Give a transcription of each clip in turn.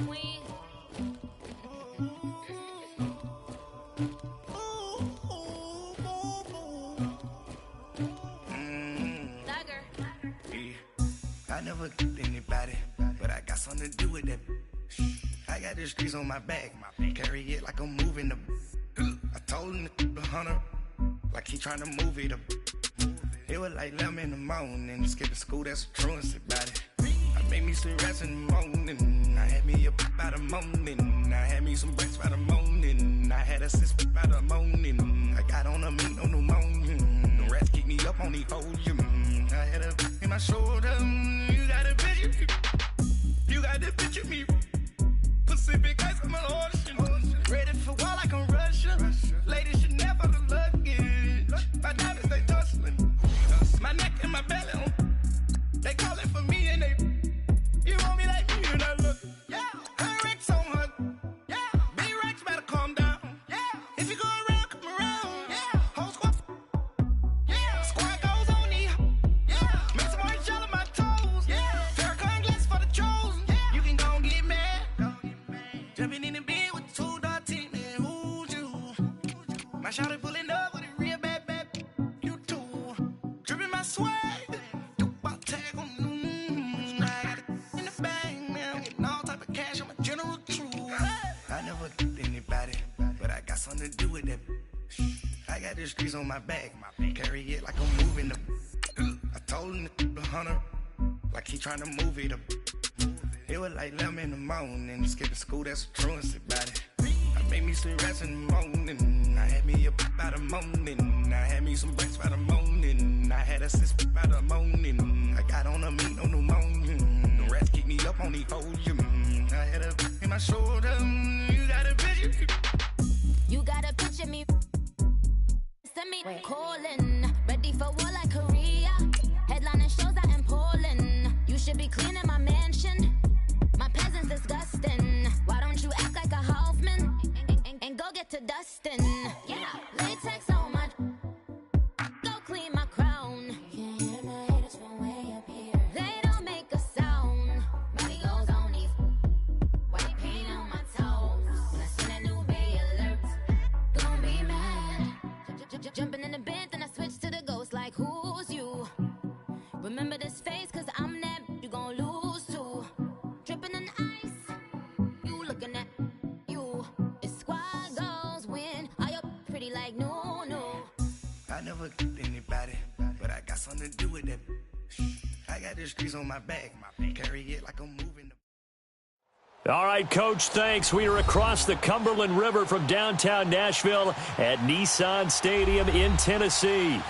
queen. I never killed anybody, but I got something to do with that. I got the streets on my back, carry it like I'm moving the. I told him the hunter, like he trying to move it up. It was like 11 in the morning, skipping school, that's a truancy about it. I made me some rest in the morning, I had me up by the morning. I had me some breaks by the morning, I had a sis by the morning. I got on a meat, no pneumonia, the rats keep me up on the podium. I had a in my shoulder, you got a picture me, you got to picture me. Pacific ice on my ocean, ready for war like I'm Russia. Ladies should never the luggage, my diamonds they tussling. My neck and my belly, they calling for me and they, you want me like me and I look, yeah. Her Rex on her, yeah. Big Rex better calm down, yeah. If you go around, come around, yeah. Whole squad, yeah. Squad goes on me, yeah. Make some orange gel on my toes, yeah. Farrakhan glass for the chosen, yeah. You can go and get mad, jumping in the bed with the 2 dot team, man. Who's you? My shawty pulling up with a real bad, you too. Dripping my swag. Something to do with that. I got the streets on my back, carry it like I'm moving the. I told him the hunter, like he trying to move it up. It was like 11 in the morning, skipping school, that's a truancy about it. I made me some rest in the morning, I had me up by the morning. I had me some breaks by the morning, I had a sis by the morning. I got on a meat, no pneumonia, the rats keep me up on the podium. I had a in my shoulder, you got a picture. You gotta picture me. Send me calling. Ready for war like Korea. Headlining shows out in Poland. You should be cleaning my mansion. My peasants disgusting. Why don't you act like a Hoffman and go get to dustin'? Yeah, latex on my. Go clean my crown. You can't hear my haters from way up here. They don't make a sound. Money goes on these. White paint on my toes. When I see that new bay alert. Don't be mad. Jumping in the bed, then I switch to the ghost like who's you? Remember this face, cause I'm that you gon' lose too. Dripping in ice, you looking at you. It's squad goals win. Are you pretty like no? I never killed anybody, but I got something to do with that. I got the streets on my back, carry it like I'm moving. All right, Coach, thanks. We are across the Cumberland River from downtown Nashville at Nissan Stadium in Tennessee.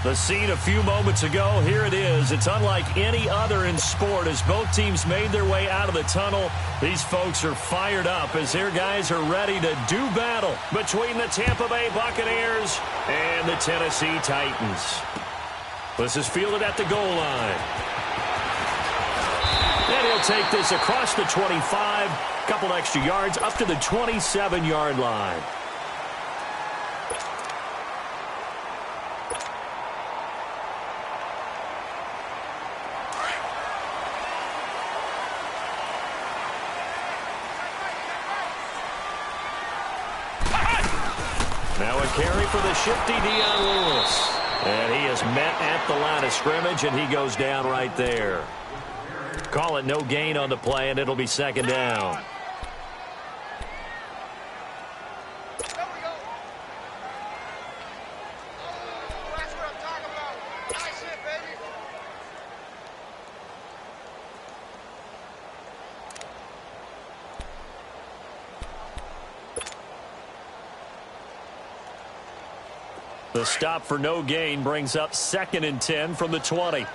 The scene a few moments ago, here it is. It's unlike any other in sport as both teams made their way out of the tunnel. These folks are fired up as their guys are ready to do battle between the Tampa Bay Buccaneers and the Tennessee Titans. This is fielded at the goal line. And he'll take this across the 25, couple extra yards up to the 27-yard line. Now a carry for the shifty Dion Lewis. And he is met at the line of scrimmage, and he goes down right there. Call it no gain on the play, and it'll be second down. There we go. Oh, that's what I'm talking about. Nice hit, baby. The stop for no gain brings up 2nd and 10 from the 20.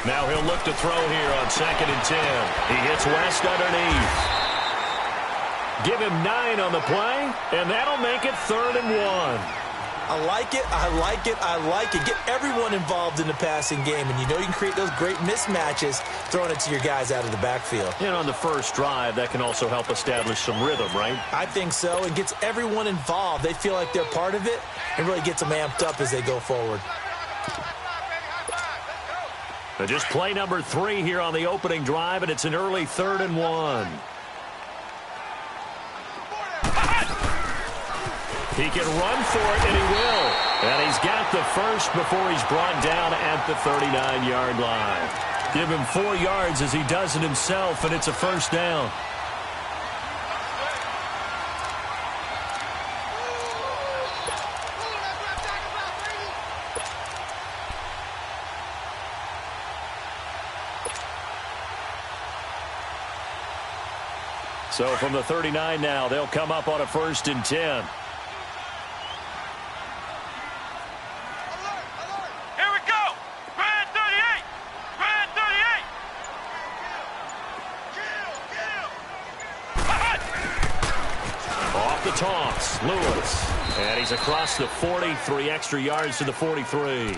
Now he'll look to throw here on 2nd and 10. He hits West underneath. Give him 9 on the play, and that'll make it 3rd and 1. I like it, I like it, I like it. Get everyone involved in the passing game, and you know you can create those great mismatches throwing it to your guys out of the backfield. And on the first drive, that can also help establish some rhythm, right? I think so. It gets everyone involved. They feel like they're part of it and really gets them amped up as they go forward. Just play number 3 here on the opening drive, and it's an early 3rd and 1. He can run for it, and he will. And he's got the first before he's brought down at the 39-yard line. Give him 4 yards as he does it himself, and it's a first down. So from the 39 now, they'll come up on a 1st and 10. Toss, Lewis, and he's across the 40, 3 extra yards to the 43.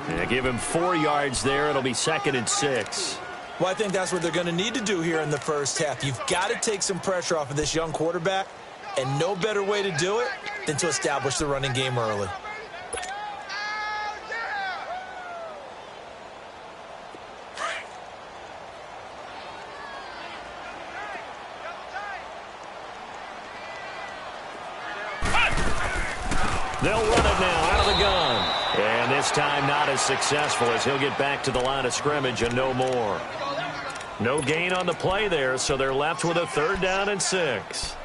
And give him 4 yards there. It'll be 2nd and 6. Well, I think that's what they're going to need to do here in the first half. You've got to take some pressure off of this young quarterback, and no better way to do it than to establish the running game early. They'll run it now out of the gun. And this time not as successful as he'll get back to the line of scrimmage and no more. No gain on the play there, so they're left with a 3rd down and 6.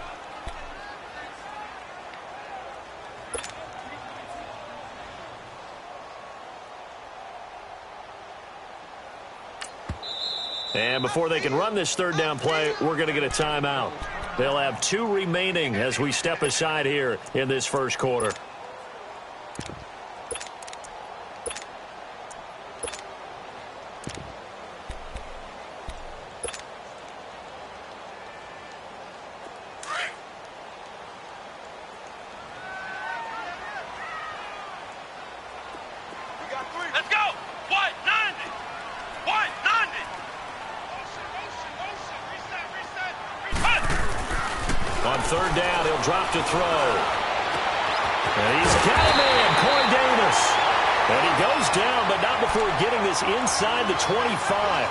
And before they can run this 3rd down play, we're going to get a timeout. They'll have 2 remaining as we step aside here in this first quarter. On 3rd down, he'll drop to throw. And he's got a man, Corey Davis. And he goes down, but not before getting this inside the 25.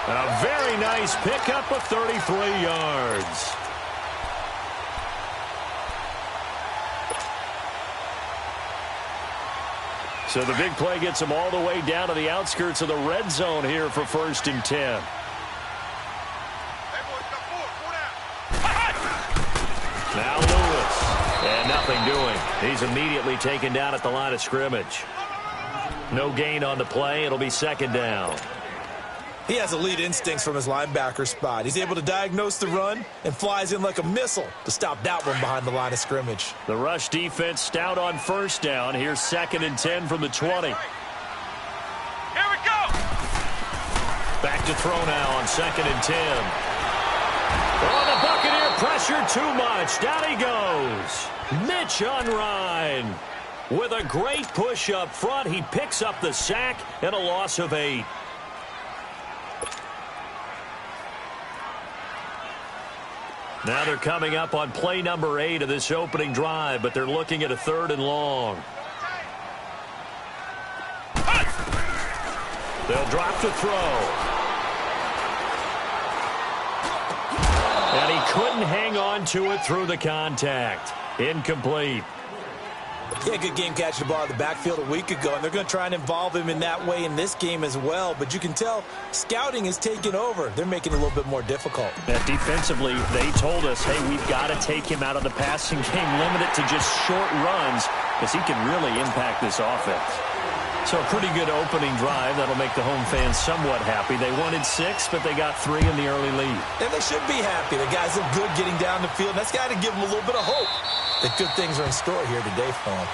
A very nice pickup of 33 yards. So the big play gets him all the way down to the outskirts of the red zone here for 1st and 10. Now Lewis, and nothing doing. He's immediately taken down at the line of scrimmage. No gain on the play. It'll be 2nd down. He has elite instincts from his linebacker spot. He's able to diagnose the run and flies in like a missile to stop that one behind the line of scrimmage. The rush defense stout on 1st down. Here's 2nd and 10 from the 20. Here we go. Back to throw now on 2nd and 10. Oh, the Buccaneer pressure too much. Down he goes. Mitch Unrein with a great push up front. He picks up the sack and a loss of 8. Now they're coming up on play number 8 of this opening drive, but they're looking at a 3rd and long. They'll drop to throw. And he couldn't hang on to it through the contact. Incomplete. He had a good game catching the ball in the backfield a week ago, and they're going to try and involve him in that way in this game as well. But you can tell scouting is taking over. They're making it a little bit more difficult. Defensively, they told us, hey, we've got to take him out of the passing game, limit it to just short runs, because he can really impact this offense. So a pretty good opening drive. That'll make the home fans somewhat happy. They wanted 6, but they got 3 in the early lead. And they should be happy. The guys look good getting down the field. That's got to give them a little bit of hope that good things are in store here today for them.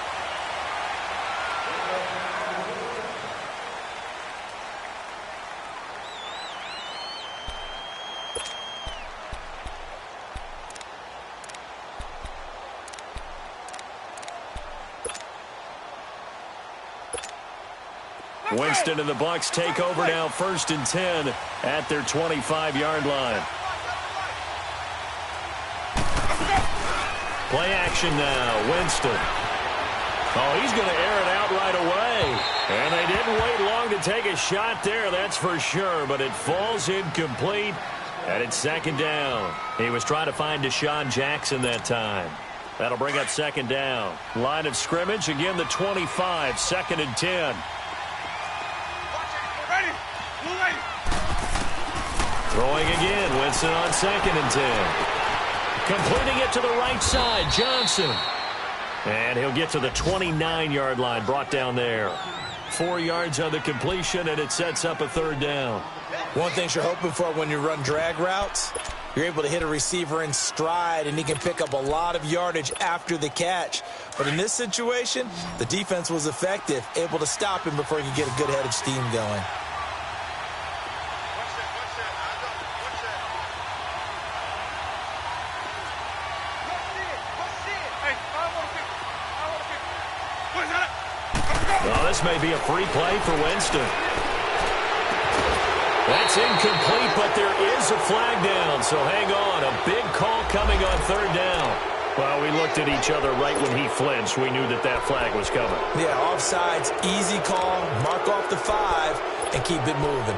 Winston and the Bucs take over now, 1st and 10 at their 25-yard line. Play action now, Winston. Oh, he's going to air it out out right away. And they didn't wait long to take a shot there, that's for sure. But it falls incomplete, and it's second down. He was trying to find Deshaun Jackson that time. That'll bring up second down. Line of scrimmage, again the 25, second and 10. Throwing again, Winston on second and 10. Completing it to the right side, Johnson. And he'll get to the 29-yard line, brought down there. 4 yards on the completion, and it sets up a third down. One thing you're hoping for when you run drag routes, you're able to hit a receiver in stride, and he can pick up a lot of yardage after the catch. But in this situation, the defense was effective, able to stop him before he could get a good head of steam going. Well, this may be a free play for Winston. That's incomplete, but there is a flag down, so hang on. A big call coming on third down. Well, we looked at each other right when he flinched. We knew that that flag was coming. Yeah, offsides, easy call, mark off the 5, and keep it moving.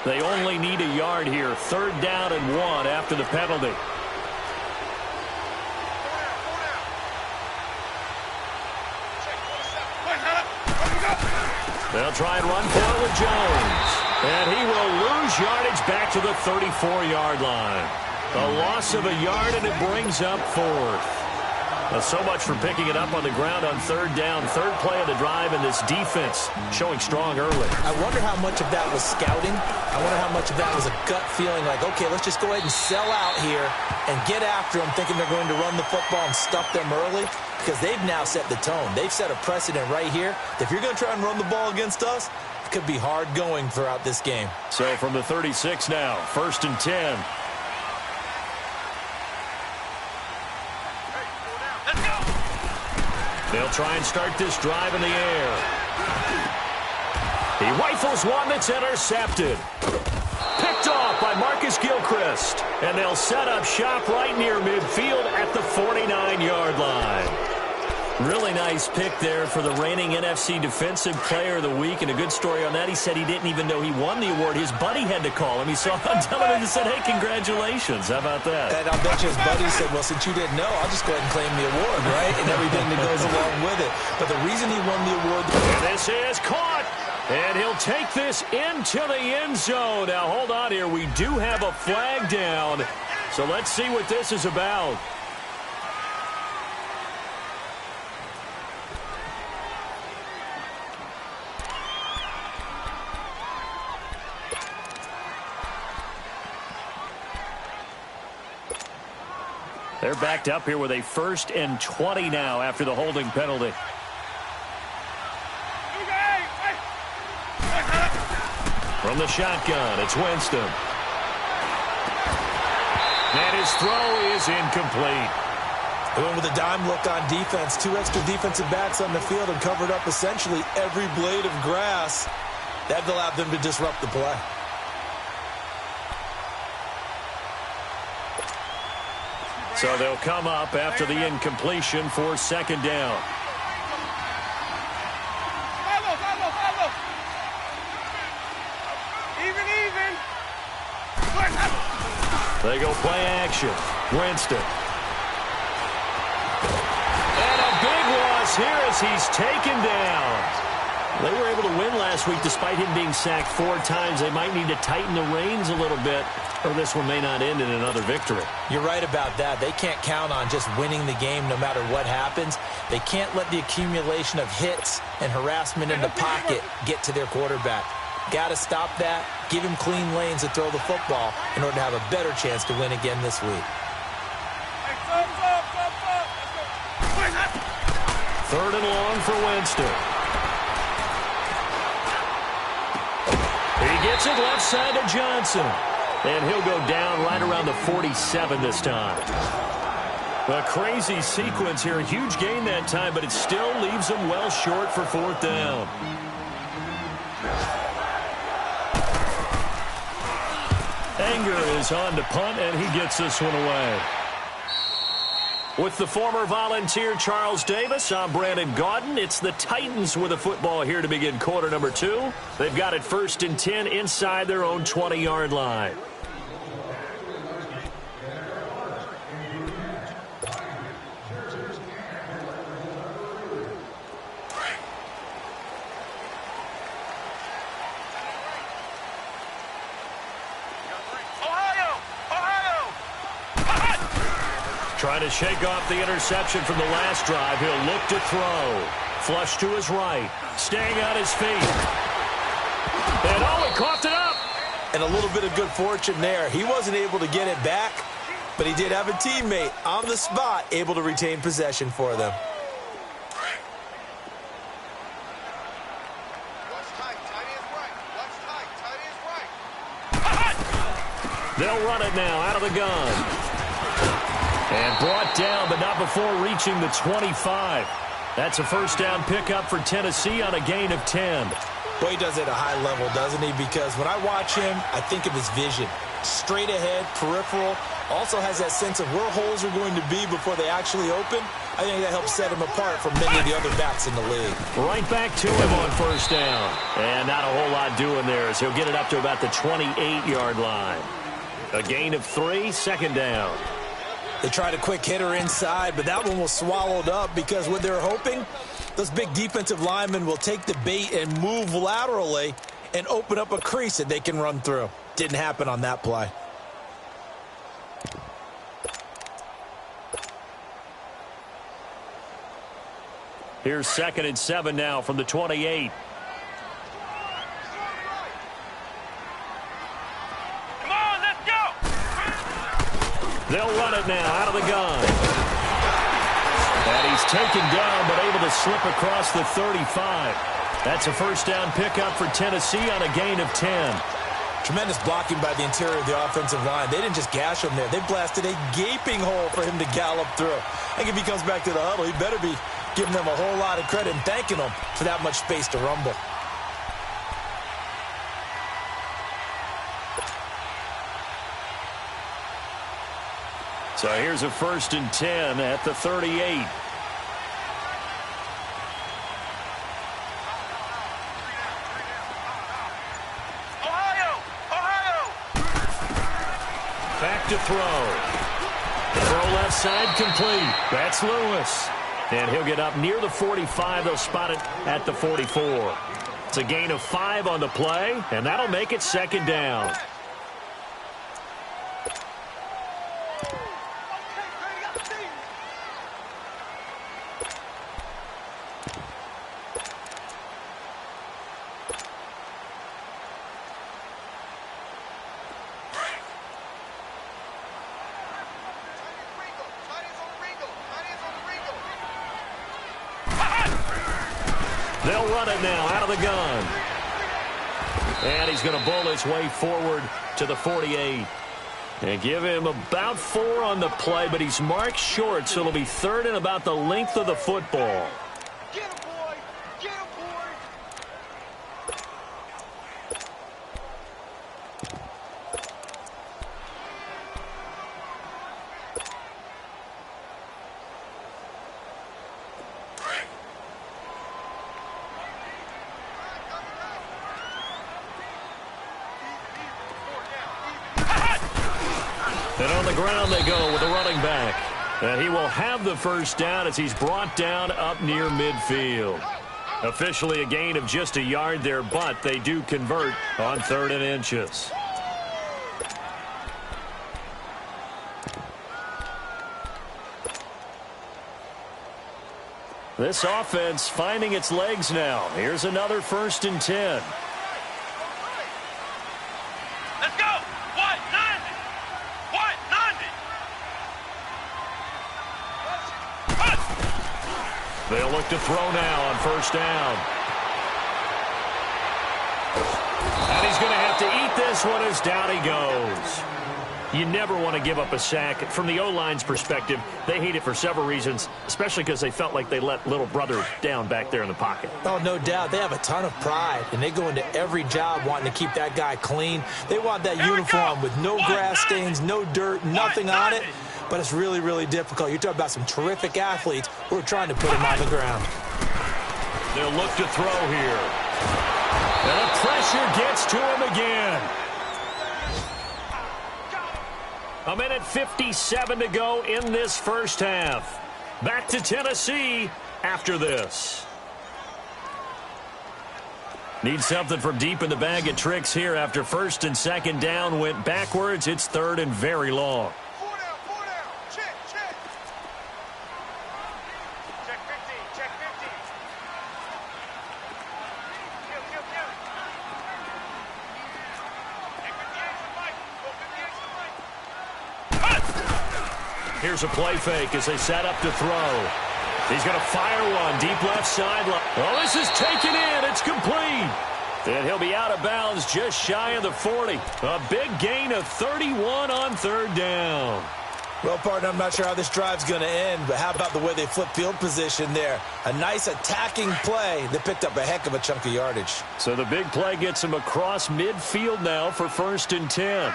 They only need a yard here. Third down and 1 after the penalty. They'll try and run for it with Jones. And he will lose yardage back to the 34-yard line. A loss of a yard, and it brings up fourth. Well, so much for picking it up on the ground on third down. Third play of the drive, and this defense showing strong early. I wonder how much of that was scouting. I wonder how much of that was a gut feeling like, okay, let's just go ahead and sell out here and get after them, thinking they're going to run the football and stuff them early. Because they've now set the tone. They've set a precedent right here. If you're going to try and run the ball against us, it could be hard going throughout this game. So from the 36 now, first and 10. They'll try and start this drive in the air. He rifles one that's intercepted. Picked off by Marcus Gilchrist. And they'll set up shop right near midfield at the 49-yard line. Really nice pick there for the reigning NFC Defensive Player of the Week. And a good story on that, he said he didn't even know he won the award. His buddy had to call him. He saw him on television and said, hey, congratulations. How about that? And I'll bet you his buddy said, well, since you didn't know, I'll just go ahead and claim the award, right? And everything that goes along with it. But the reason he won the award... And this is caught. And he'll take this into the end zone. Now, hold on here. We do have a flag down. So let's see what this is about. They're backed up here with a 1st and 20 now after the holding penalty. From the shotgun, it's Winston. And his throw is incomplete. Going with a dime look on defense. 2 extra defensive backs on the field and covered up essentially every blade of grass. That allowed them to disrupt the play. So they'll come up after the incompletion for second down. They go play action. Winston. And a big loss here as he's taken down. They were able to win last week despite him being sacked 4 times. They might need to tighten the reins a little bit, or this one may not end in another victory. You're right about that. They can't count on just winning the game no matter what happens. They can't let the accumulation of hits and harassment in the pocket get to their quarterback. Got to stop that, give him clean lanes to throw the football in order to have a better chance to win again this week. Third and long for Winston. He gets it left side to Johnson. And he'll go down right around the 47 this time. A crazy sequence here. A huge gain that time, but it still leaves them well short for 4th down. Anger is on to punt, and he gets this one away. With the former Volunteer Charles Davis, I'm Brandon Gaudin. It's the Titans with the football here to begin quarter number 2. They've got it 1st and 10 inside their own 20-yard line. Trying to shake off the interception from the last drive. He'll look to throw. Flush to his right. Staying on his feet. And he coughed it up. And a little bit of good fortune there. He wasn't able to get it back, but he did have a teammate on the spot able to retain possession for them. They'll run it now out of the gun. And brought down, but not before reaching the 25. That's a first down pickup for Tennessee on a gain of 10. Boy, he does it at a high level, doesn't he? Because when I watch him, I think of his vision. Straight ahead, peripheral. Also has that sense of where holes are going to be before they actually open. I think that helps set him apart from many of the other backs in the league. Right back to him on first down. And not a whole lot doing there as he'll get it up to about the 28-yard line. A gain of 3, second down. They tried a quick hitter inside, but that one was swallowed up because what they're hoping, those big defensive linemen will take the bait and move laterally and open up a crease that they can run through. Didn't happen on that play. Here's 2nd and 7 now from the 28. They'll run it now out of the gun. And he's taken down but able to slip across the 35. That's a first down pickup for Tennessee on a gain of 10. Tremendous blocking by the interior of the offensive line. They didn't just gash him there. They blasted a gaping hole for him to gallop through. I think if he comes back to the huddle, he better be giving them a whole lot of credit and thanking them for that much space to rumble. So here's a 1st and 10 at the 38. Back to throw. Throw left side complete. That's Lewis. And he'll get up near the 45. They'll spot it at the 44. It's a gain of 5 on the play, and that'll make it second down. They'll run it now out of the gun. And he's going to bowl his way forward to the 48. And give him about 4 on the play, but he's marked short, so it'll be 3rd and about the length of the football. Get him, boy! Get him, boy! And on the ground they go with the running back. And he will have the first down as he's brought down up near midfield. Officially a gain of just a yard there, but they do convert on 3rd and inches. This offense finding its legs now. Here's another 1st and 10. Let's go! What? 90! What? 90! They'll look to throw now on first down. And he's going to have to eat this one as down he goes. You never want to give up a sack. From the O-line's perspective, they hate it for several reasons, especially because they felt like they let little brother down back there in the pocket. Oh, no doubt. They have a ton of pride, and they go into every job wanting to keep that guy clean. They want that uniform with no grass stains, no dirt, nothing on it. but it's really, really difficult. You're talking about some terrific athletes who are trying to put him on the ground. They'll look to throw here. And the pressure gets to him again. 1:57 to go in this first half. Back to Tennessee after this. Need something from deep in the bag of tricks here after first and second down went backwards. It's third and very long. 4 down. Check. Check 50. Check 50. Kill. Take 58 to Mike. Go 58 to Mike. Here's a play fake as they set up to throw. He's going to fire one deep left sideline. Oh, this is taken in. It's complete. And he'll be out of bounds just shy of the 40. A big gain of 31 on third down. Well, partner, I'm not sure how this drive's going to end, but how about the way they flip field position there? A nice attacking play that picked up a heck of a chunk of yardage. So the big play gets him across midfield now for first and 10.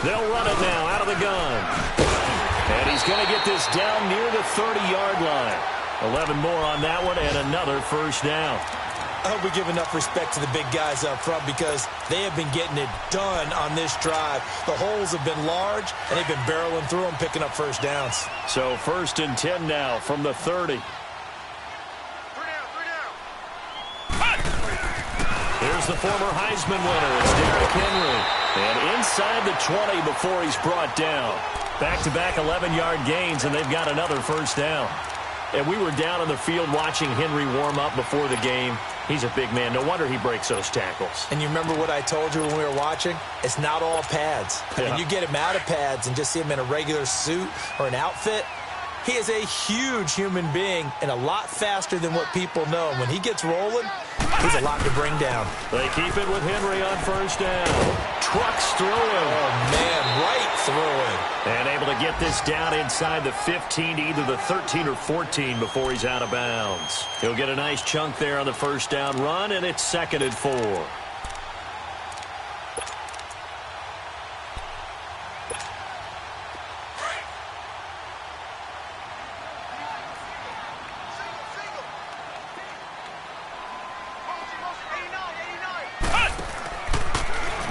They'll run it now out of the gun. And he's going to get this down near the 30-yard line. 11 more on that one and another first down. I hope we give enough respect to the big guys up front because they have been getting it done on this drive. The holes have been large, and they've been barreling through them, picking up first downs. So first and 10 now from the 30. 3 down. Here's the former Heisman winner. It's Derrick Henry. And inside the 20 before he's brought down. Back-to-back 11-yard gains, and they've got another first down. And we were down on the field watching Henry warm up before the game. He's a big man. No wonder he breaks those tackles. And you remember what I told you when we were watching? It's not all pads. I mean, you get him out of pads and just see him in a regular suit or an outfit. He is a huge human being and a lot faster than what people know. And when he gets rolling, he's a lot to bring down. They keep it with Henry on first down. Trucks through him. Oh, man, right through him. And able to get this down inside the 15 to either the 13 or 14 before he's out of bounds. He'll get a nice chunk there on the first down run, and it's 2nd and 4.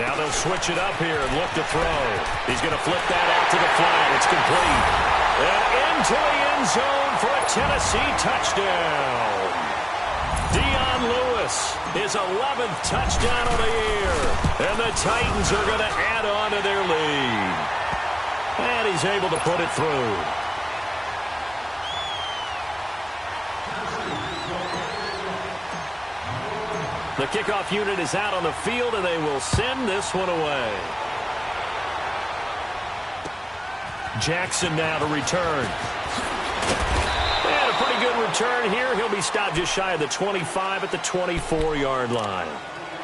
Now they'll switch it up here and look to throw. He's going to flip that out to the flat. It's complete. And into the end zone for a Tennessee touchdown. Dion Lewis, his 11th touchdown of the year. And the Titans are going to add on to their lead. And he's able to put it through. The kickoff unit is out on the field, and they will send this one away. Jackson now to return. And a pretty good return here. He'll be stopped just shy of the 25 at the 24-yard line.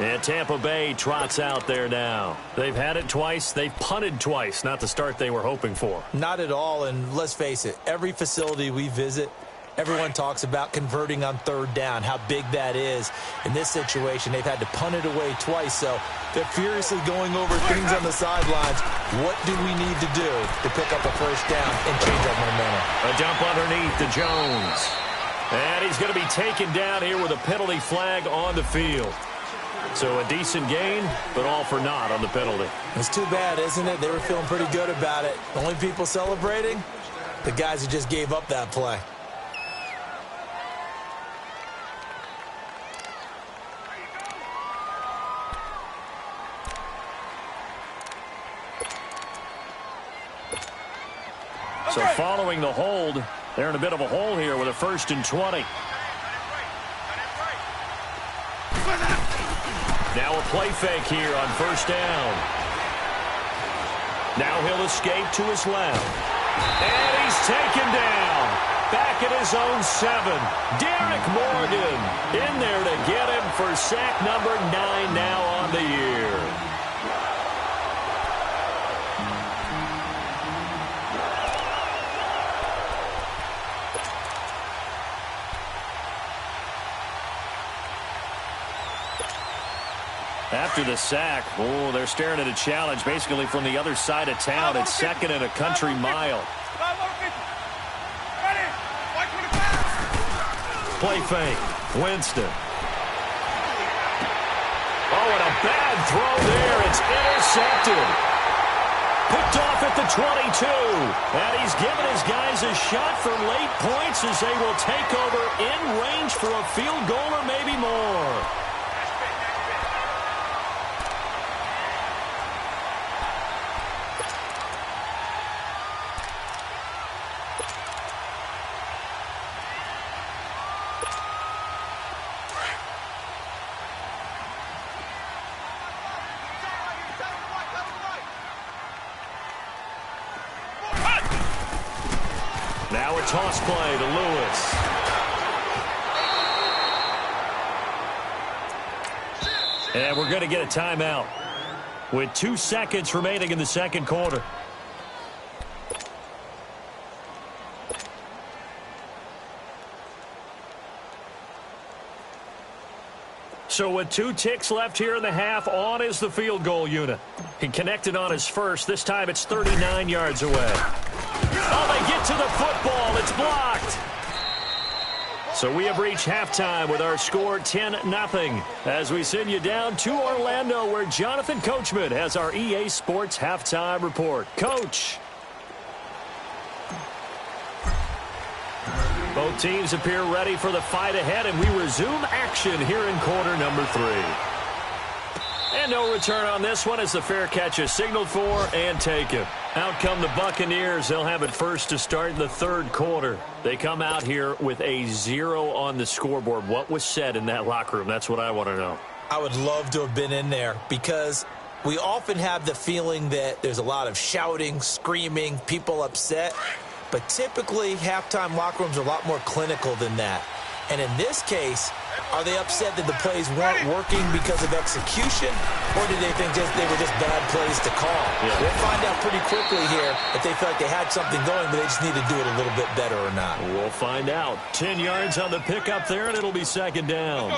And Tampa Bay trots out there now. They've had it twice. They've punted twice. Not the start they were hoping for. Not at all, and let's face it, every facility we visit, everyone talks about converting on third down, how big that is. In this situation, they've had to punt it away twice, so they're furiously going over things on the sidelines. What do we need to do to pick up a first down and change our momentum? A dump underneath to Jones. And he's going to be taken down here with a penalty flag on the field. So a decent gain, but all for naught on the penalty. It's too bad, isn't it? They were feeling pretty good about it. The only people celebrating, the guys who just gave up that play. So following the hold, they're in a bit of a hole here with a 1st and 20. Now a play fake here on first down. Now he'll escape to his left. And he's taken down. Back at his own 7. Derek Morgan in there to get him for sack number 9 now on the year. After the sack, they're staring at a challenge basically from the other side of town. It's 2nd and a country mile. Play fake. Winston. Oh, and a bad throw there. It's intercepted. Picked off at the 22. And he's given his guys a shot for late points as they will take over in range for a field goal or maybe more. Now a toss play to Lewis. And we're going to get a timeout with 2 seconds remaining in the second quarter. So with 2 ticks left here in the half, on is the field goal unit. He connected on his first. This time it's 39 yards away. Oh, they get to the football. It's blocked. So we have reached halftime with our score 10-0 as we send you down to Orlando where Jonathan Coachman has our EA Sports halftime report. Coach. Both teams appear ready for the fight ahead, and we resume action here in quarter number 3. And no return on this one as the fair catch is signaled for and taken. Out come the Buccaneers. They'll have it first to start in the third quarter. They come out here with a 0 on the scoreboard. What was said in that locker room? That's what I want to know. I would love to have been in there because we often have the feeling that there's a lot of shouting, screaming, people upset. But typically, halftime locker rooms are a lot more clinical than that. And in this case, are they upset that the plays weren't working because of execution, or did they think they were just bad plays to call? Yeah. We'll find out pretty quickly here if they felt like they had something going, but they just need to do it a little bit better or not. We'll find out. 10 yards on the pickup there, and it'll be second down.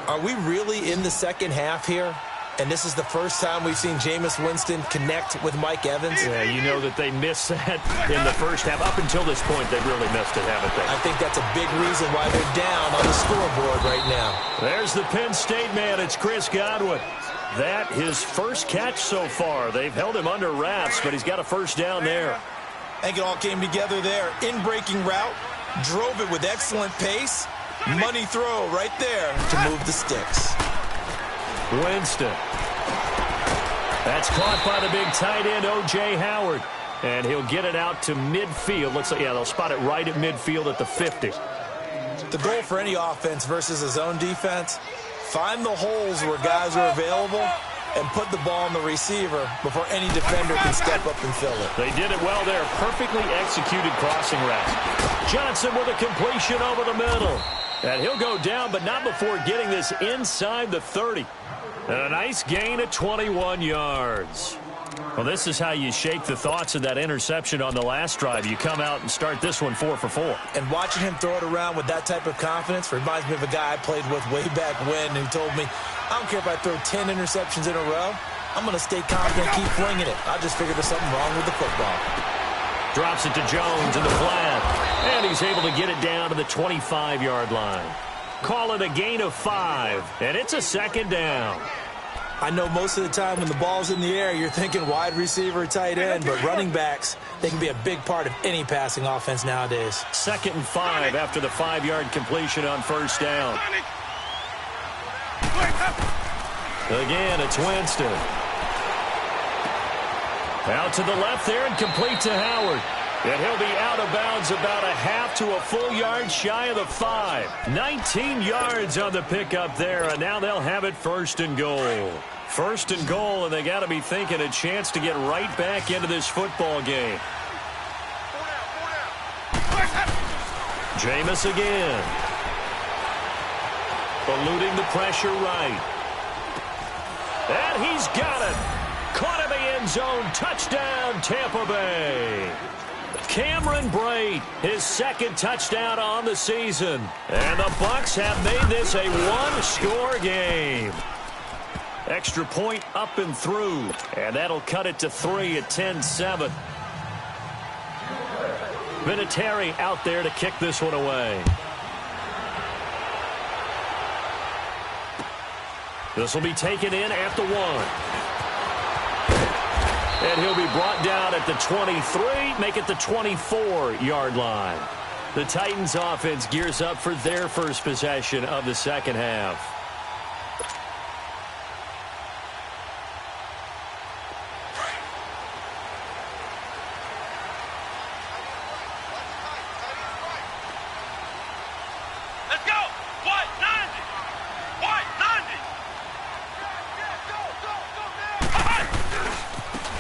Are we really in the second half here? And this is the first time we've seen Jameis Winston connect with Mike Evans. Yeah, you know that they missed that in the first half. Up until this point, they've really missed it, haven't they? I think that's a big reason why they're down on the scoreboard right now. There's the Penn State man. It's Chris Godwin. That his first catch so far. They've held him under wraps, but he's got a first down there. I think it all came together there. In-breaking route, drove it with excellent pace. Money throw right there to move the sticks. Winston. That's caught by the big tight end, O.J. Howard. And he'll get it out to midfield. Looks like, yeah, they'll spot it right at midfield at the 50. The goal for any offense versus a zone defense, find the holes where guys are available and put the ball on the receiver before any defender can step up and fill it. They did it well there. Perfectly executed crossing route. Johnson with a completion over the middle. And he'll go down, but not before getting this inside the 30. And a nice gain of 21 yards. Well, this is how you shake the thoughts of that interception on the last drive. You come out and start this one 4 for 4. And watching him throw it around with that type of confidence reminds me of a guy I played with way back when who told me, I don't care if I throw 10 interceptions in a row. I'm going to stay confident, keep flinging it. I just figured there's something wrong with the football. Drops it to Jones in the flat. And he's able to get it down to the 25-yard line. Call it a gain of 5, and it's a second down. I know most of the time when the ball's in the air, you're thinking wide receiver, tight end, but running backs, they can be a big part of any passing offense nowadays. 2nd and 5 after the 5-yard completion on first down. Again, it's Winston. Out to the left there and complete to Howard. And he'll be out of bounds about a half to a full yard shy of the 5. 19 yards on the pickup there, and now they'll have it first and goal. First and goal, and they got to be thinking a chance to get right back into this football game. Jameis again. Eluding the pressure right. And he's got it. Caught in the end zone. Touchdown, Tampa Bay. Cameron Brate, his 2nd touchdown on the season. And the Bucs have made this a one-score game. Extra point up and through. And that'll cut it to 3 at 10-7. Vinatieri out there to kick this one away. This will be taken in at the 1. And he'll be brought down at the 23, make it the 24-yard line. The Titans offense gears up for their first possession of the second half.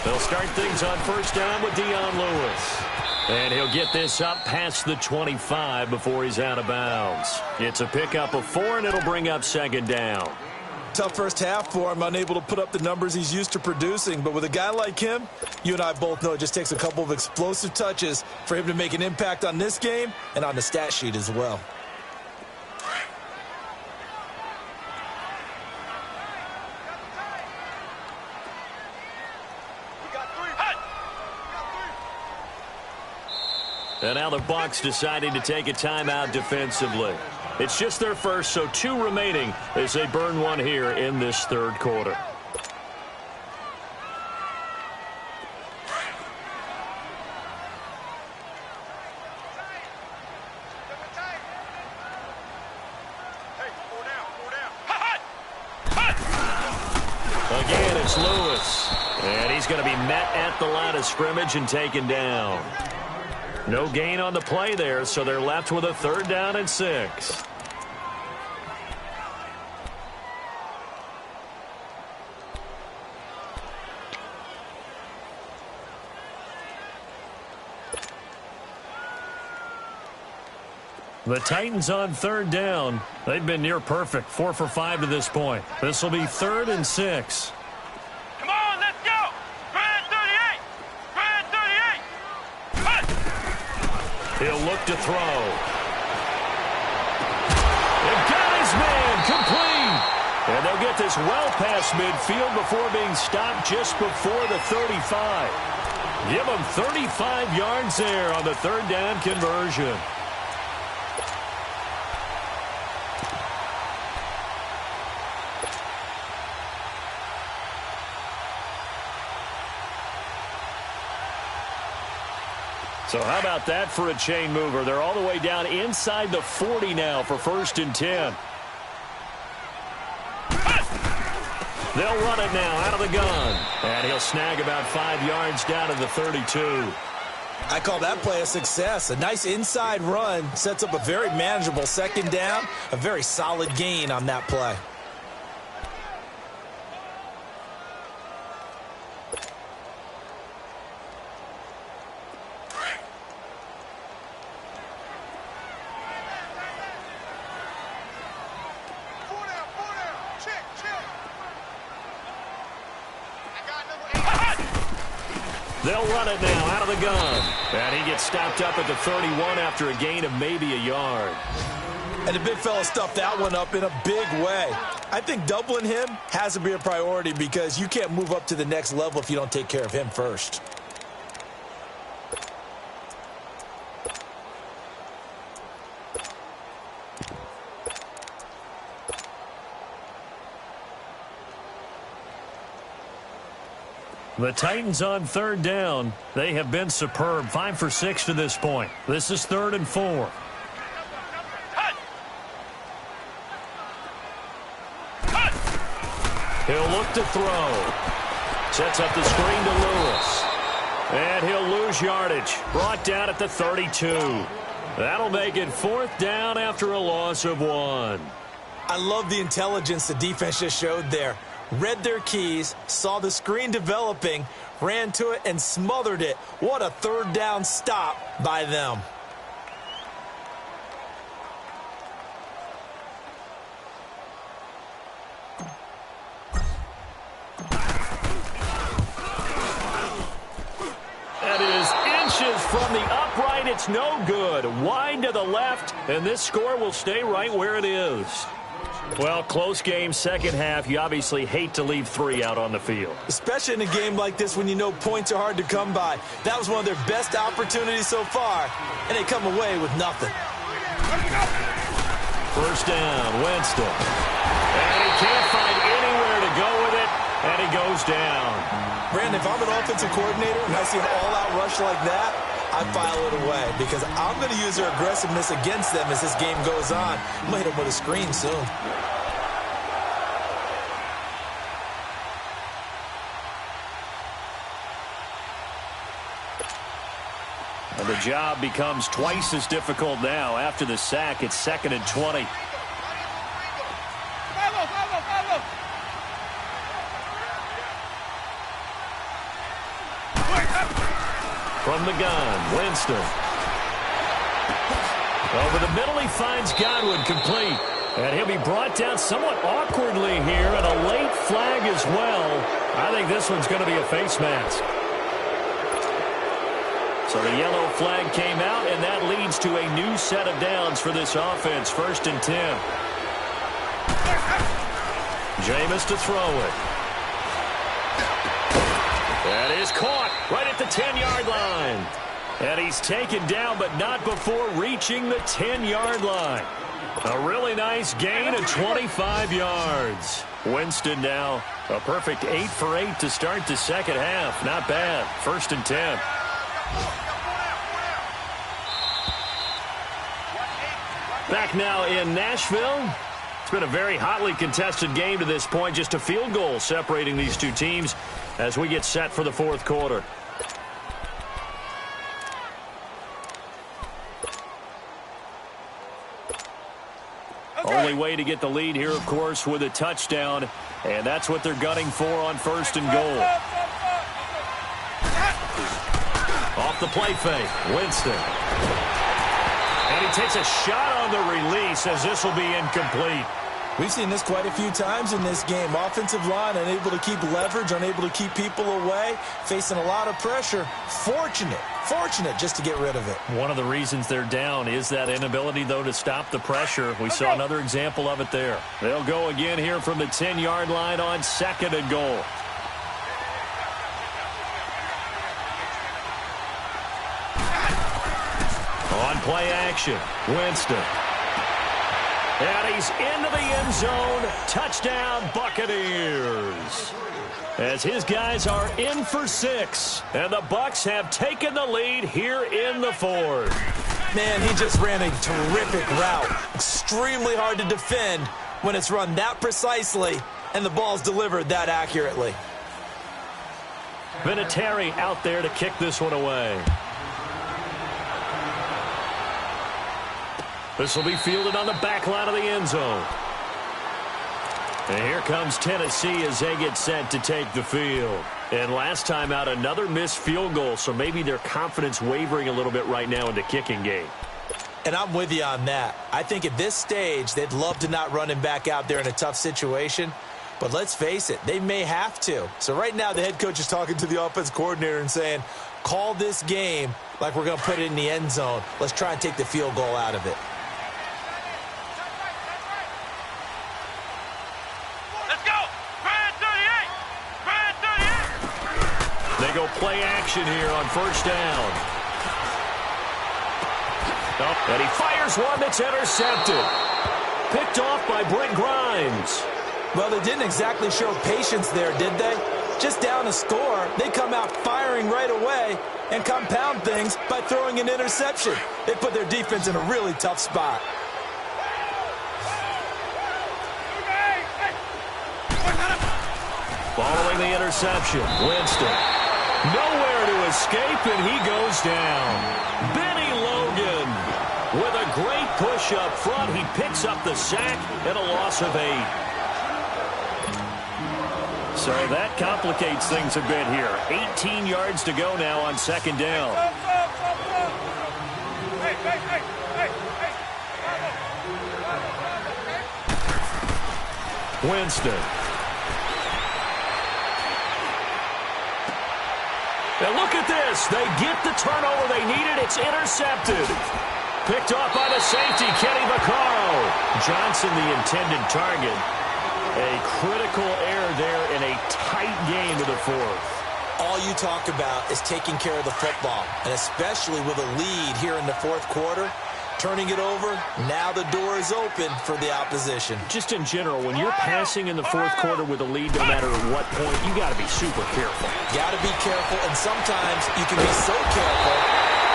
They'll start things on first down with Dion Lewis. And he'll get this up past the 25 before he's out of bounds. It's a pickup of 4, and it'll bring up second down. Tough first half for him, unable to put up the numbers he's used to producing. But with a guy like him, you and I both know it just takes a couple of explosive touches for him to make an impact on this game and on the stat sheet as well. And now the Bucs deciding to take a timeout defensively. It's just their first, so 2 remaining as they burn one here in this third quarter. Again, it's Lewis. And he's going to be met at the line of scrimmage and taken down. No gain on the play there, so they're left with a 3rd down and 6. The Titans on 3rd down. They've been near perfect, 4 for 5 to this point. This will be 3rd and 6. Come on, let's go! Grand 38! Grand 38! Cut! He'll look to throw. They've got his man complete. And they'll get this well past midfield before being stopped just before the 35. Give them 35 yards there on the 3rd down conversion. So how about that for a chain mover? They're all the way down inside the 40 now for 1st and 10. They'll run it now out of the gun. And he'll snag about 5 yards down to the 32. I call that play a success. A nice inside run sets up a very manageable 2nd down. A very solid gain on that play. They'll run it now out of the gun. And he gets stopped up at the 31 after a gain of maybe a yard. And the big fella stuffed that one up in a big way. I think doubling him has to be a priority because you can't move up to the next level if you don't take care of him first. The Titans on 3rd down. They have been superb. 5 for 6 to this point. This is 3rd and 4. He'll look to throw. Sets up the screen to Lewis. And he'll lose yardage. Brought down at the 32. That'll make it 4th down after a loss of 1. I love the intelligence the defense just showed there. Read their keys, saw the screen developing, ran to it, and smothered it. What a 3rd down stop by them. That is inches from the upright. It's no good. Wide to the left, and this score will stay right where it is. Well, close game, second half. You obviously hate to leave 3 out on the field. Especially in a game like this when you know points are hard to come by. That was one of their best opportunities so far, and they come away with nothing. First down, Winston. And he can't find anywhere to go with it, and he goes down. Brandon, if I'm an offensive coordinator and I see an all-out rush like that, I file it away because I'm going to use their aggressiveness against them as this game goes on. I'm going to hit them with a screen soon. And the job becomes twice as difficult now. After the sack, it's 2nd and 20. From the gun, Winston. Over the middle, he finds Godwin complete. And he'll be brought down somewhat awkwardly here, and a late flag as well. I think this one's going to be a face mask. So the yellow flag came out, and that leads to a new set of downs for this offense. 1st and 10. Jameis to throw it. That is caught right at the 10-yard line. And he's taken down, but not before reaching the 10-yard line. A really nice gain of 25 yards. Winston now a perfect 8 for 8 to start the second half. Not bad. 1st and 10. Back now in Nashville. It's been a very hotly contested game to this point. Just a field goal separating these two teams as we get set for the fourth quarter. Only way to get the lead here, of course, with a touchdown. And that's what they're gunning for on 1st and goal. Off the play fake, Winston. And he takes a shot on the release as this will be incomplete. We've seen this quite a few times in this game. Offensive line unable to keep leverage, unable to keep people away, facing a lot of pressure. Fortunate just to get rid of it. One of the reasons they're down is that inability, though, to stop the pressure. We saw another example of it there. They'll go again here from the 10-yard line on 2nd and goal. On play action, Winston. And he's into the end zone. Touchdown, Buccaneers. As his guys are in for 6. And the Bucs have taken the lead here in the fourth. Man, he just ran a terrific route. Extremely hard to defend when it's run that precisely and the ball's delivered that accurately. Vinatieri out there to kick this one away. This will be fielded on the back line of the end zone. And here comes Tennessee as they get set to take the field. And last time out, another missed field goal, so maybe their confidence wavering a little bit right now in the kicking game. And I'm with you on that. I think at this stage, they'd love to not run him back out there in a tough situation. But let's face it, they may have to. So right now, the head coach is talking to the offense coordinator and saying, call this game like we're going to put it in the end zone. Let's try and take the field goal out of it. They go play action here on 1st down. Oh, and he fires one that's intercepted. Picked off by Brent Grimes. Well, they didn't exactly show patience there, did they? Just down a score, they come out firing right away and compound things by throwing an interception. They put their defense in a really tough spot. Following the interception, Winston. Nowhere to escape, and he goes down. Benny Logan with a great push up front. He picks up the sack and a loss of 8. So that complicates things a bit here. 18 yards to go now on 2nd down. Winston. Now look at this. They get the turnover they needed. It's intercepted. picked off by the safety, Kenny Vaccaro. Johnson, the intended target. A critical error there in a tight game of the fourth. All you talk about is taking care of the football, and especially with a lead here in the fourth quarter. Turning it over, now the door is open for the opposition. Just in general, when you're passing in the fourth quarter with a lead, no matter what point, you got to be super careful. Got to be careful, and sometimes you can be so careful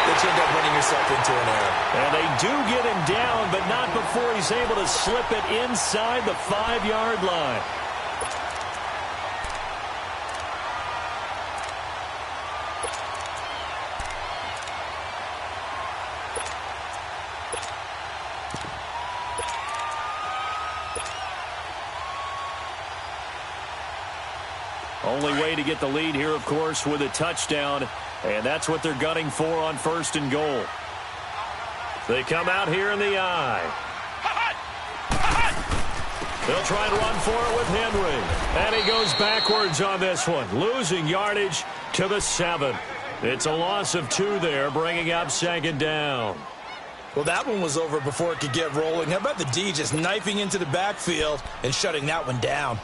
that you end up running yourself into an error. And they do get him down, but not before he's able to slip it inside the 5-yard line. Only way to get the lead here, of course, with a touchdown, and that's what they're gunning for on 1st and goal. They come out here in the eye. They'll try and run for it with Henry, and he goes backwards on this one, losing yardage to the 7. It's a loss of 2 there, bringing up 2nd down. Well, that one was over before it could get rolling. How about the D just knifing into the backfield and shutting that one down?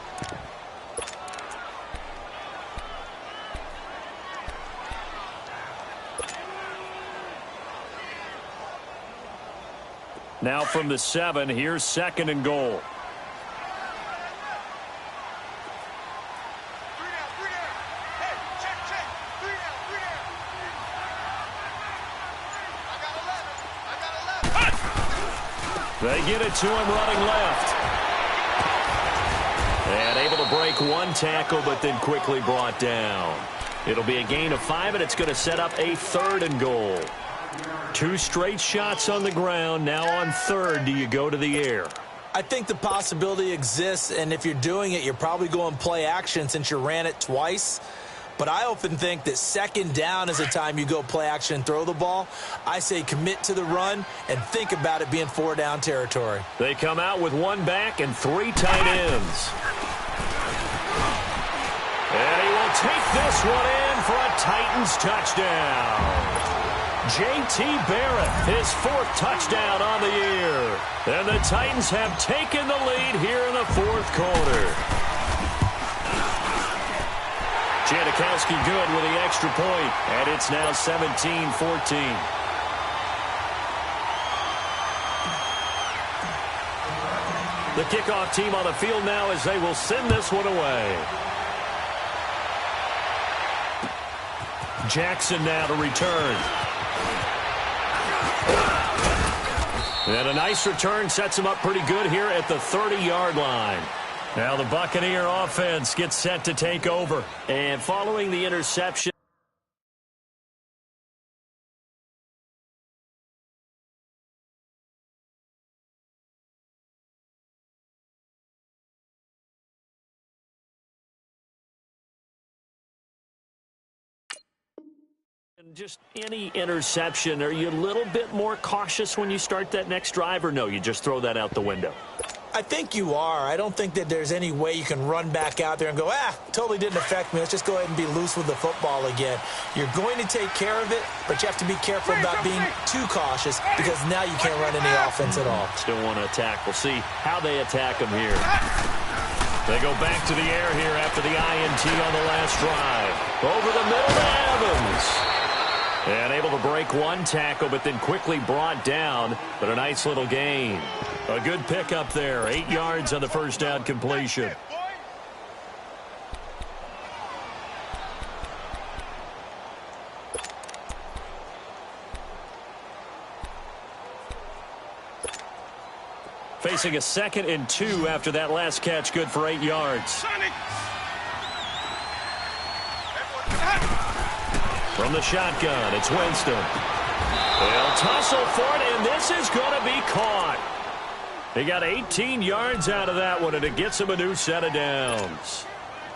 Now from the 7, here's 2nd and goal. They get it to him running left. And able to break one tackle, but then quickly brought down. It'll be a gain of 5, and it's going to set up a 3rd and goal. 2 straight shots on the ground. Now on 3rd, do you go to the air? I think the possibility exists, and if you're doing it, you're probably going play action since you ran it twice. But I often think that 2nd down is the time you go play action and throw the ball. I say commit to the run and think about it being 4-down territory. They come out with 1 back and 3 tight ends. And he will take this one in for a Titans touchdown. J.T. Barrett, his 4th touchdown on the year. And the Titans have taken the lead here in the 4th quarter. Janikowski good with the extra point, and it's now 17-14. The kickoff team on the field now as they will send this one away. Jackson now to return. And a nice return sets him up pretty good here at the 30-yard line. Now the Buccaneer offense gets set to take over. And following the interception, just any interception, are you a little bit more cautious when you start that next drive, or no, you just throw that out the window? I think you are. I don't think that there's any way you can run back out there and go, totally didn't affect me. Let's just go ahead and be loose with the football again. You're going to take care of it, but you have to be careful about being too cautious because now you can't run any offense at all. Still want to attack. We'll see how they attack them here. They go back to the air here after the INT on the last drive. Over the middle to Evans. And able to break one tackle, but then quickly brought down. But a nice little gain. A good pickup there. 8 yards on the first down completion. Facing a 2nd and 2 after that last catch, good for 8 yards. From the shotgun, it's Winston. They'll tussle for it, and this is going to be caught. He got 18 yards out of that one, and it gets him a new set of downs.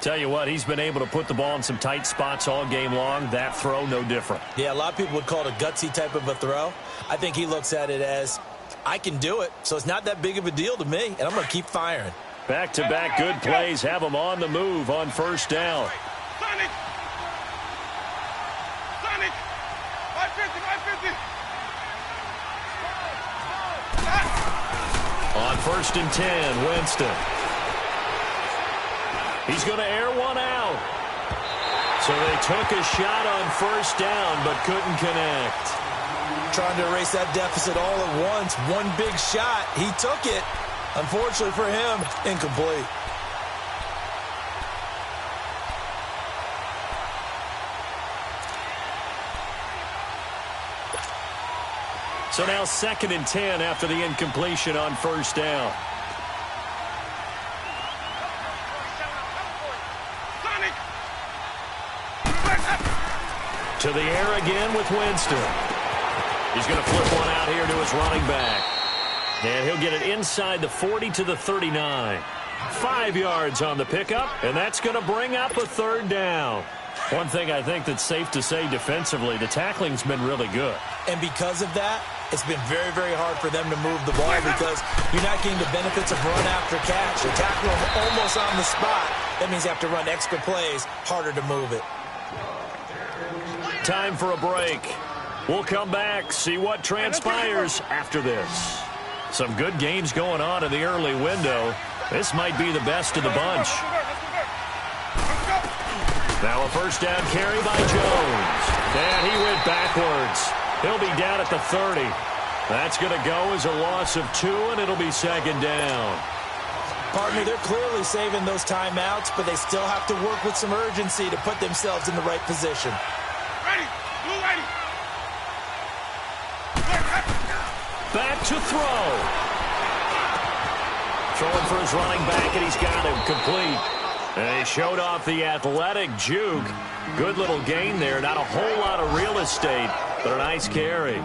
Tell you what, he's been able to put the ball in some tight spots all game long. That throw, no different. Yeah, a lot of people would call it a gutsy type of a throw. I think he looks at it as, I can do it, so it's not that big of a deal to me, and I'm going to keep firing. Back-to-back good plays have him on the move on first down. Sonic! 550! On 1st and 10, Winston. He's going to air one out. So they took a shot on 1st down but couldn't connect. Trying to erase that deficit all at once. One big shot. He took it. Unfortunately for him, incomplete. So now 2nd and 10 after the incompletion on 1st down. To the air again with Winston. He's going to flip one out here to his running back. And he'll get it inside the 40 to the 39. 5 yards on the pickup, and that's going to bring up a 3rd down. One thing I think that's safe to say defensively, the tackling's been really good. And because of that, it's been very, very hard for them to move the ball because you're not getting the benefits of run after catch. You're tackling them almost on the spot. That means you have to run extra plays, harder to move it. Time for a break. We'll come back, see what transpires after this. Some good games going on in the early window. This might be the best of the bunch. Now a 1st down carry by Jones. And he went backwards. He'll be down at the 30. That's going to go as a loss of 2, and it'll be 2nd down. Partner, they're clearly saving those timeouts, but they still have to work with some urgency to put themselves in the right position. Ready. Blue ready. Back to throw. Throwing for his running back, and he's got him complete. And he showed off the athletic juke. Good little gain there. Not a whole lot of real estate, but a nice carry.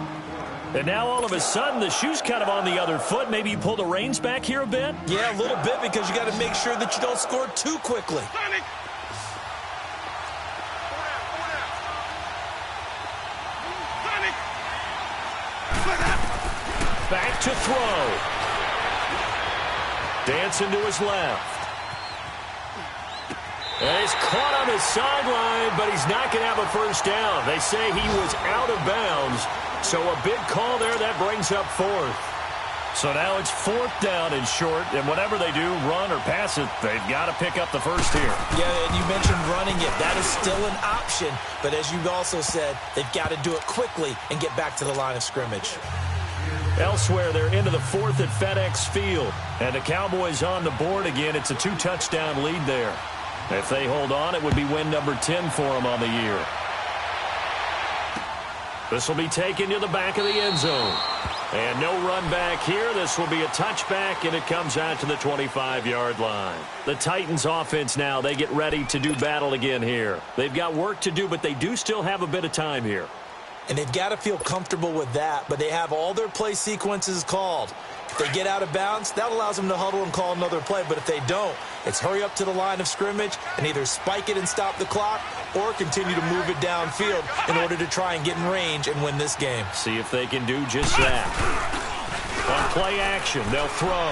And now all of a sudden, the shoe's kind of on the other foot. Maybe you pull the reins back here a bit? Yeah, a little bit because you got to make sure that you don't score too quickly. Back to throw. Dancing to his left. And he's caught on the sideline, but he's not going to have a 1st down. They say he was out of bounds, so a big call there that brings up 4th. So now it's 4th down and short, and whatever they do, run or pass it, they've got to pick up the 1st here. Yeah, and you mentioned running it. That is still an option, but as you also said, they've got to do it quickly and get back to the line of scrimmage. Elsewhere, they're into the 4th at FedEx Field, and the Cowboys on the board again. It's a 2-touchdown lead there. If they hold on, it would be win number 10 for them on the year. This will be taken to the back of the end zone. And no run back here. This will be a touchback, and it comes out to the 25-yard line. The Titans offense now, they get ready to do battle again here. They've got work to do, but they do still have a bit of time here. And they've got to feel comfortable with that, but they have all their play sequences called. If they get out of bounds, that allows them to huddle and call another play. But if they don't, it's hurry up to the line of scrimmage and either spike it and stop the clock or continue to move it downfield in order to try and get in range and win this game. See if they can do just that. On play action, they'll throw.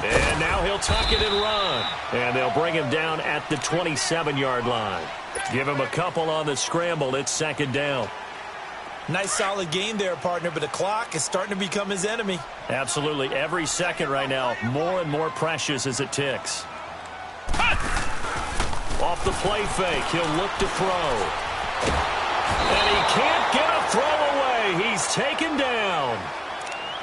And now he'll tuck it and run. And they'll bring him down at the 27-yard line. Give him a couple on the scramble. It's 2nd down. Nice solid game there, partner, but the clock is starting to become his enemy. Absolutely. Every second right now, more and more precious as it ticks. Off the play fake, he'll look to throw. And he can't get a throw away. He's taken down.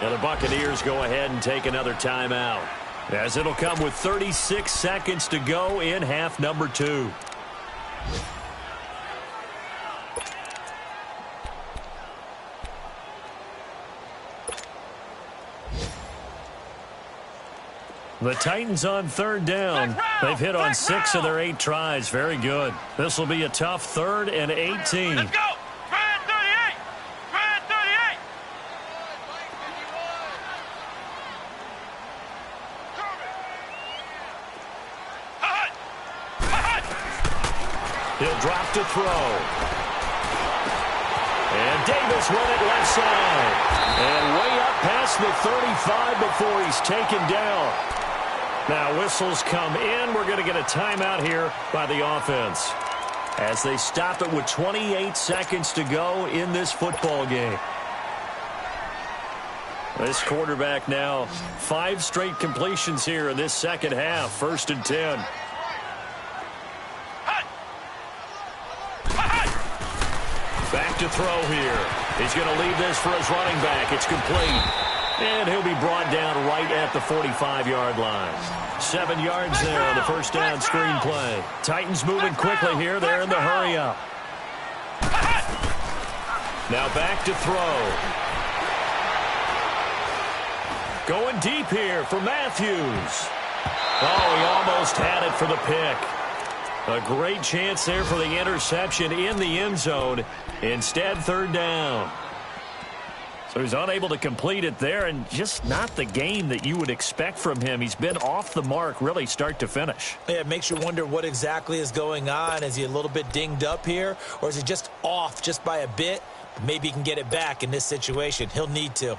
Now the Buccaneers go ahead and take another timeout, as it'll come with 36 seconds to go in half number 2. The Titans on 3rd down. They've hit on 6 of their 8 tries. Very good. This will be a tough 3rd and 18. Let's go. Red 38. Red 38. He'll drop to throw. And Davis run it left side. And way up past the 35 before he's taken down. Now whistles come in. We're going to get a timeout here by the offense, as they stop it with 28 seconds to go in this football game. This quarterback now 5 straight completions here in this second half. 1st and 10. Back to throw here. He's going to leave this for his running back. It's complete. And he'll be brought down right at the 45-yard line. 7 yards there on the first down screen play. Titans moving quickly here. They're in the hurry-up. Now back to throw. Going deep here for Matthews. Oh, he almost had it for the pick. A great chance there for the interception in the end zone. Instead, 3rd down. So he's unable to complete it there, and just not the game that you would expect from him. He's been off the mark really start to finish. Yeah, it makes you wonder what exactly is going on. Is he a little bit dinged up here, or is he just off just by a bit? Maybe he can get it back in this situation. He'll need to.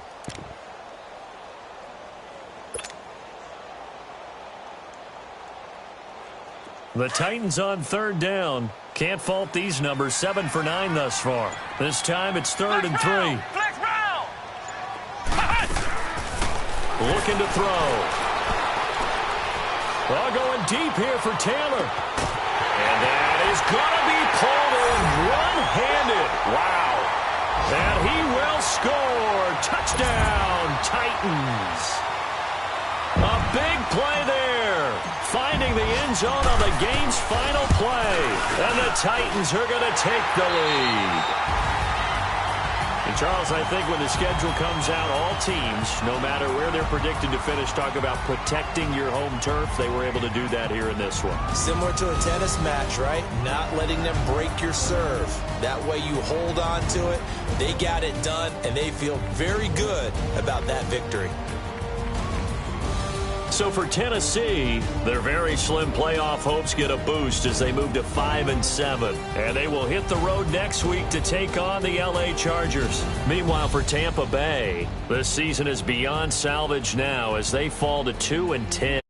The Titans on 3rd down. Can't fault these numbers. 7 for 9 thus far. This time it's 3rd and 3. Looking to throw. Well, going deep here for Taylor. And that is going to be pulled in one-handed. Wow. And he will score. Touchdown, Titans. A big play there. Finding the end zone on the game's final play. And the Titans are going to take the lead. And Charles, I think when the schedule comes out, all teams, no matter where they're predicted to finish, talk about protecting your home turf. They were able to do that here in this one. Similar to a tennis match, right? Not letting them break your serve. That way you hold on to it. They got it done, and they feel very good about that victory. So for Tennessee, their very slim playoff hopes get a boost as they move to 5-7. And they will hit the road next week to take on the LA Chargers. Meanwhile, for Tampa Bay, this season is beyond salvage now as they fall to 2-10.